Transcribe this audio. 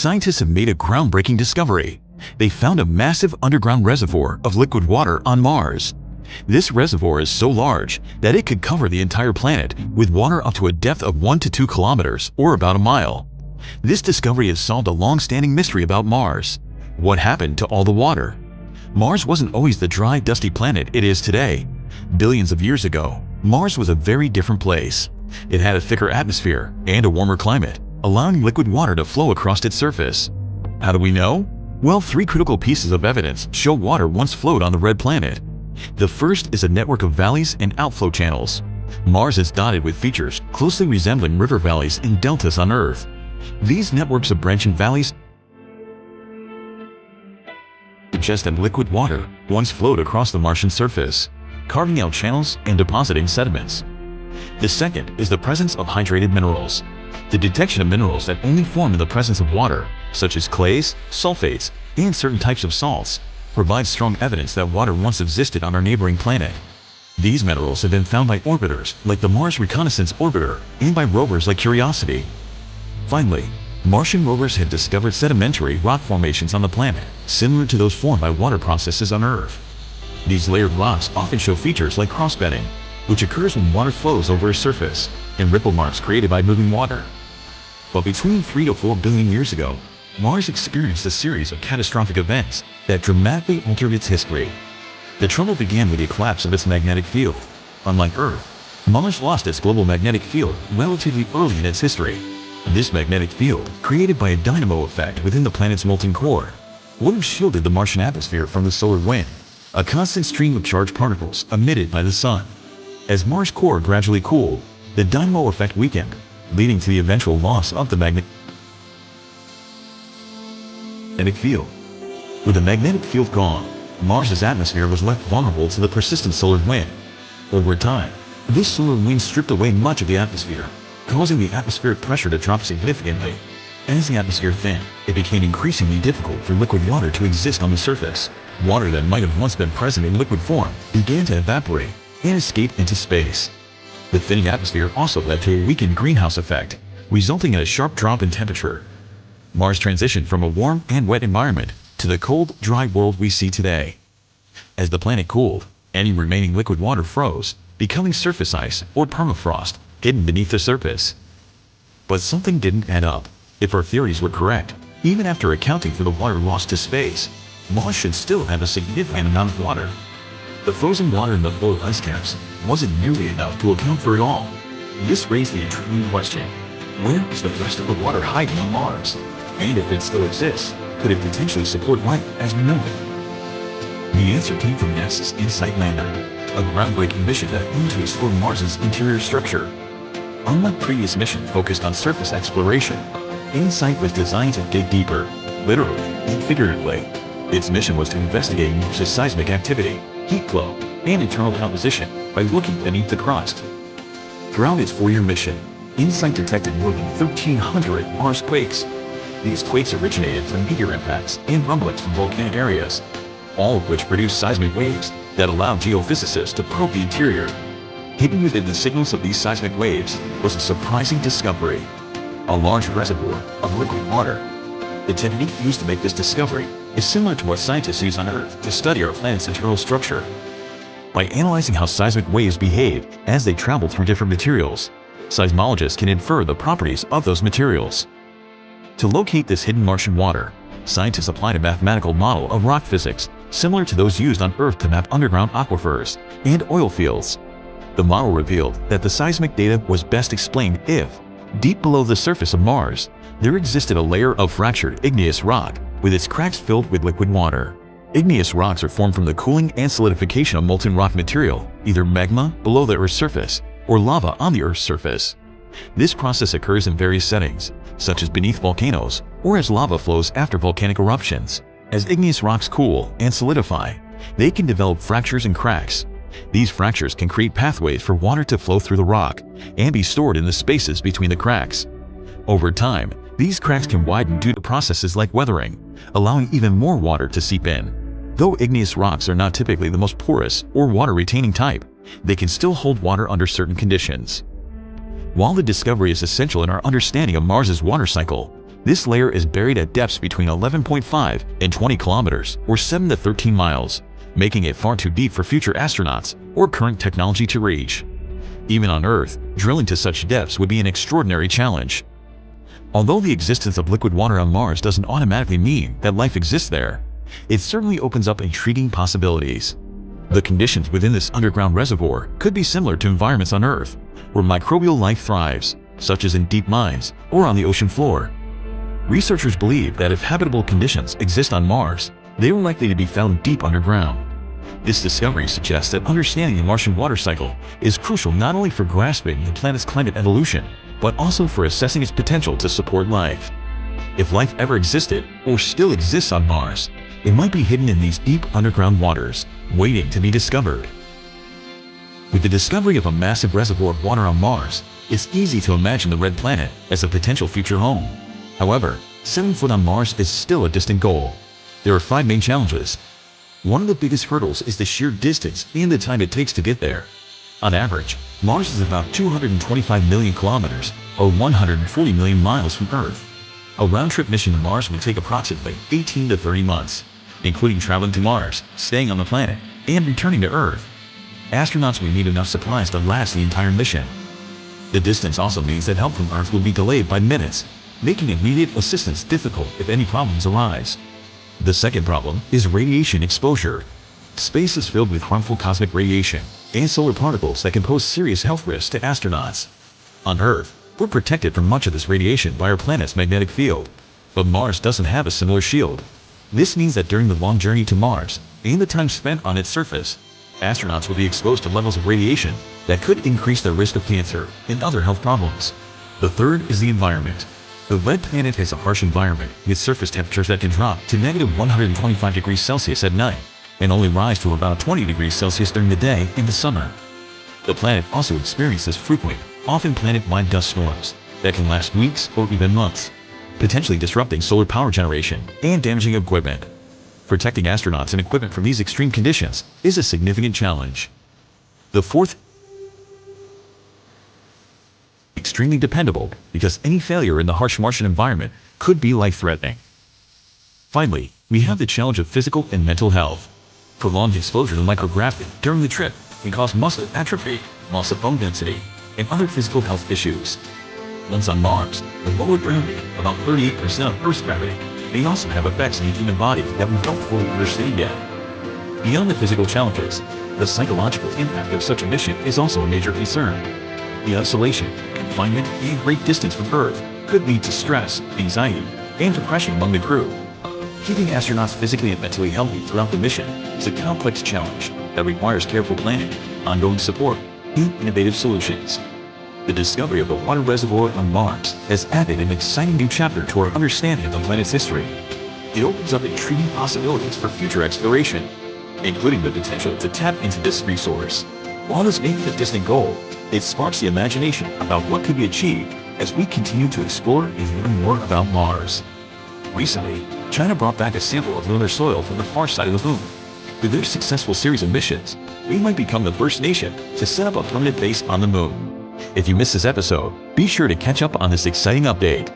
scientists have made a groundbreaking discovery. They found a massive underground reservoir of liquid water on Mars. This reservoir is so large that it could cover the entire planet with water up to a depth of 1 to 2 kilometers or about a mile. This discovery has solved a long-standing mystery about Mars. What happened to all the water? Mars wasn't always the dry, dusty planet it is today. Billions of years ago, Mars was a very different place. It had a thicker atmosphere and a warmer climate, allowing liquid water to flow across its surface. How do we know? Well, 3 critical pieces of evidence show water once flowed on the red planet. The first is a network of valleys and outflow channels. Mars is dotted with features closely resembling river valleys and deltas on Earth. These networks of branching valleys suggest that liquid water once flowed across the Martian surface, carving out channels and depositing sediments. The second is the presence of hydrated minerals. The detection of minerals that only form in the presence of water, such as clays, sulfates, and certain types of salts, provides strong evidence that water once existed on our neighboring planet. These minerals have been found by orbiters like the Mars Reconnaissance Orbiter and by rovers like Curiosity. Finally, Martian rovers have discovered sedimentary rock formations on the planet, similar to those formed by water processes on Earth. These layered rocks often show features like cross-bedding, which occurs when water flows over a surface, and ripple marks created by moving water. But between 3 to 4 billion years ago, Mars experienced a series of catastrophic events that dramatically altered its history. The trouble began with the collapse of its magnetic field. Unlike Earth, Mars lost its global magnetic field relatively early in its history. This magnetic field, created by a dynamo effect within the planet's molten core, would have shielded the Martian atmosphere from the solar wind, a constant stream of charged particles emitted by the sun. As Mars' core gradually cooled, the dynamo effect weakened, leading to the eventual loss of the magnetic field. With the magnetic field gone, Mars's atmosphere was left vulnerable to the persistent solar wind. Over time, this solar wind stripped away much of the atmosphere, causing the atmospheric pressure to drop significantly. As the atmosphere thinned, it became increasingly difficult for liquid water to exist on the surface. Water that might have once been present in liquid form began to evaporate and escape into space. The thinning atmosphere also led to a weakened greenhouse effect, resulting in a sharp drop in temperature. Mars transitioned from a warm and wet environment to the cold, dry world we see today. As the planet cooled, any remaining liquid water froze, becoming surface ice or permafrost hidden beneath the surface. But something didn't add up. If our theories were correct, even after accounting for the water lost to space, Mars should still have a significant amount of water. The frozen water in the polar ice caps wasn't nearly enough to account for it all. This raised the intriguing question: where is the rest of the water hiding on Mars? And if it still exists, could it potentially support life as we know it? The answer came from NASA's InSight lander, a groundbreaking mission that aimed to explore Mars's interior structure. Unlike previous missions focused on surface exploration, InSight was designed to dig deeper, literally and figuratively. Its mission was to investigate Mars's seismic activity, heat flow, and internal composition by looking beneath the crust. Throughout its 4-year mission, InSight detected more than 1,300 Mars quakes. These quakes originated from meteor impacts and rumblings from volcanic areas, all of which produced seismic waves that allowed geophysicists to probe the interior. Hidden within the signals of these seismic waves was a surprising discovery: a large reservoir of liquid water. The technique used to make this discovery is similar to what scientists use on Earth to study our planet's internal structure. By analyzing how seismic waves behave as they travel through different materials, seismologists can infer the properties of those materials. To locate this hidden Martian water, scientists applied a mathematical model of rock physics similar to those used on Earth to map underground aquifers and oil fields. The model revealed that the seismic data was best explained if, deep below the surface of Mars, there existed a layer of fractured igneous rock with its cracks filled with liquid water. Igneous rocks are formed from the cooling and solidification of molten rock material, either magma below the Earth's surface or lava on the Earth's surface. This process occurs in various settings, such as beneath volcanoes or as lava flows after volcanic eruptions. As igneous rocks cool and solidify, they can develop fractures and cracks. These fractures can create pathways for water to flow through the rock and be stored in the spaces between the cracks. Over time, these cracks can widen due to processes like weathering, allowing even more water to seep in. Though igneous rocks are not typically the most porous or water-retaining type, they can still hold water under certain conditions. While the discovery is essential in our understanding of Mars's water cycle, This layer is buried at depths between 11.5 and 20 kilometers, or 7 to 13 miles, making it far too deep for future astronauts or current technology to reach. Even on Earth, drilling to such depths would be an extraordinary challenge. Although the existence of liquid water on Mars doesn't automatically mean that life exists there, it certainly opens up intriguing possibilities. The conditions within this underground reservoir could be similar to environments on Earth, where microbial life thrives, such as in deep mines or on the ocean floor. Researchers believe that if habitable conditions exist on Mars, they are likely to be found deep underground. This discovery suggests that understanding the Martian water cycle is crucial not only for grasping the planet's climate evolution, but also for assessing its potential to support life. If life ever existed, or still exists on Mars, it might be hidden in these deep underground waters, waiting to be discovered. With the discovery of a massive reservoir of water on Mars, it's easy to imagine the red planet as a potential future home. However, setting foot on Mars is still a distant goal. There are 5 main challenges. One of the biggest hurdles is the sheer distance and the time it takes to get there. On average, Mars is about 225 million kilometers, or 140 million miles from Earth. A round-trip mission to Mars would take approximately 18 to 30 months, including traveling to Mars, staying on the planet, and returning to Earth. Astronauts will need enough supplies to last the entire mission. The distance also means that help from Earth will be delayed by minutes, making immediate assistance difficult if any problems arise. The second problem is radiation exposure. Space is filled with harmful cosmic radiation and solar particles that can pose serious health risks to astronauts. On Earth, we're protected from much of this radiation by our planet's magnetic field, but Mars doesn't have a similar shield. This means that during the long journey to Mars and the time spent on its surface, astronauts will be exposed to levels of radiation that could increase their risk of cancer and other health problems. The third is the environment. The red planet has a harsh environment with surface temperatures that can drop to negative 125 degrees Celsius at night and only rise to about 20 degrees Celsius during the day in the summer. The planet also experiences frequent, often planet-wide dust storms that can last weeks or even months, potentially disrupting solar power generation and damaging equipment. Protecting astronauts and equipment from these extreme conditions is a significant challenge. The fourth, extremely dependable because any failure in the harsh Martian environment could be life-threatening. Finally, we have the challenge of physical and mental health. Prolonged exposure to microgravity during the trip can cause muscle atrophy, loss of bone density, and other physical health issues. Once on Mars, the lower gravity, about 38% of Earth's gravity, may also have effects on the human body that we don't fully understand yet. Beyond the physical challenges, the psychological impact of such a mission is also a major concern. The isolation, confinement, and great distance from Earth could lead to stress, anxiety, and depression among the crew. Keeping astronauts physically and mentally healthy throughout the mission is a complex challenge that requires careful planning, ongoing support, and innovative solutions. The discovery of the water reservoir on Mars has added an exciting new chapter to our understanding of the planet's history. It opens up intriguing possibilities for future exploration, including the potential to tap into this resource. While this may be a distant goal, it sparks the imagination about what could be achieved as we continue to explore and learn more about Mars. Recently, China brought back a sample of lunar soil from the far side of the moon. With their successful series of missions, we might become the first nation to set up a permanent base on the moon. If you missed this episode, be sure to catch up on this exciting update.